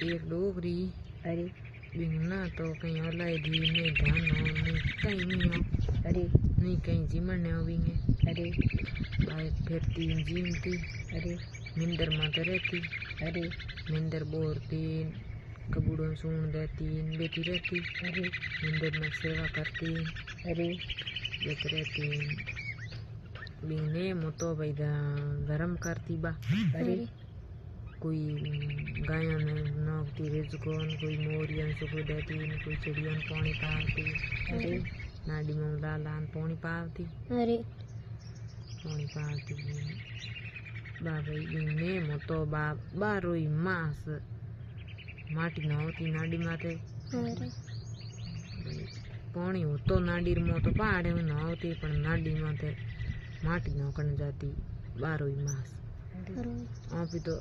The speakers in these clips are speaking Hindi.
एक डोगरी। अरे बिना तो कहीं अलग ही नहीं धानो नहीं कहीं नहीं हो। अरे नहीं कहीं जिमन होंगे। अरे भाई फिर तीन जीमती। अरे मिंदर माते रहती। अरे मिंदर बोरती कबूड़ों सून देती बेटी रहती। अरे मिंदर में सेवा करती अरे बेट रहती। बिने मोतो भाई धर्म करती बा। अरे कोई गायों ने नौकती रिजकोन कोई मोरियन सुख देती कोई चिड़ियन पानी पावती। अरे नाडी में लालान पानी पावती अरे बाबाई बिने मोतो बारोई मास माटी न होती नाडी माते। अरे पानी होतो नाडी मो तो पहाड़े में न होती पण नाडी माते माटी न कन जाती बारोई मास। आप तो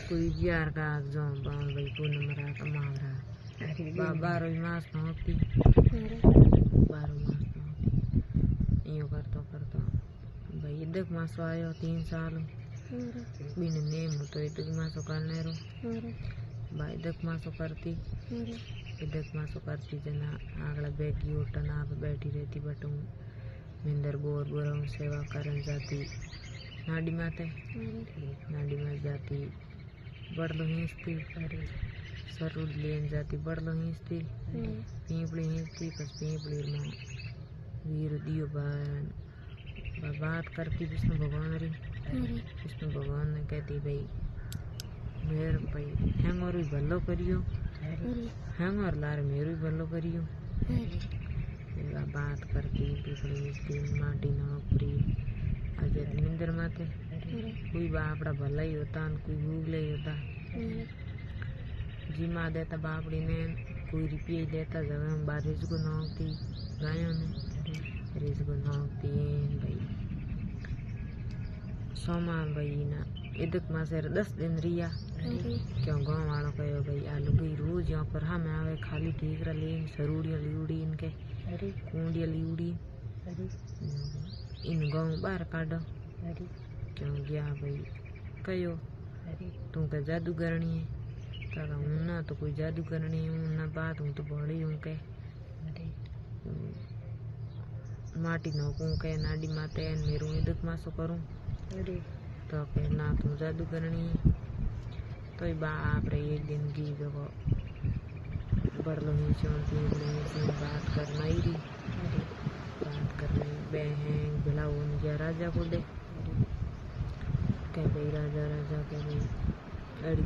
कोई बिहार का जो भाई पूनम रात मावरा बारोई मास न होती। बारो मास न होती यो करतो भाई इदक मासो आयो 3 साल बिन नेम तो इदक मासो करने रो भाई इदक मासो करती जना आगला बैगी उठन आप बैठी रहती बटू मिंदर बोर बोर सेवा करन जाती नाडी माते। नाडी में जाती बड़लो हिंचती सरूड लेन जाती बड़लो हिंचती पीपड़ी हिंचती बस पीपड़ी में वीर दियो बात करती विष्णु भगवान री। विष्णु भगवान ने कहती भाई मेरे भाई हेंगोर भी भलो करियो हेंगोर लार मेरू भी भलो करियो। बात करती पीपड़ी हिंचती माटी नौकरी आज मिंदर माते कोई बापड़ा भला ही होता कोई गूगले ही होता। जिमा देता बापड़ी ने कोई रुपये देता जगह में बार रिजको नौकती गायों ने रिजको नौकती भाई सोमा भाई ना इदक मासे 10 दिन रिया क्यों गाँव वालों कहो भाई आलू गई रोज यहाँ पर हम आवे खाली ठीकरा लेन सरूड़िया लिउड़ी इनके कुंडिया लिउड़ी इन गाँव बाहर काटो क्यों गया भाई कहो तू क्या जादू करनी है ताका हूँ ना तो कोई जादू करनी हूँ ना बात हूँ तो बड़ी हूँ के माटी नौकूँ के नाडी माते मेरू इदक मासो करूँ तो के ना तू जादू करनी है तो बाप रे एक दिन की देखो बड़लो नीचे बात करना ही रही बात करने बहन भिला गया राजा को दे कह भाई राजा के भाई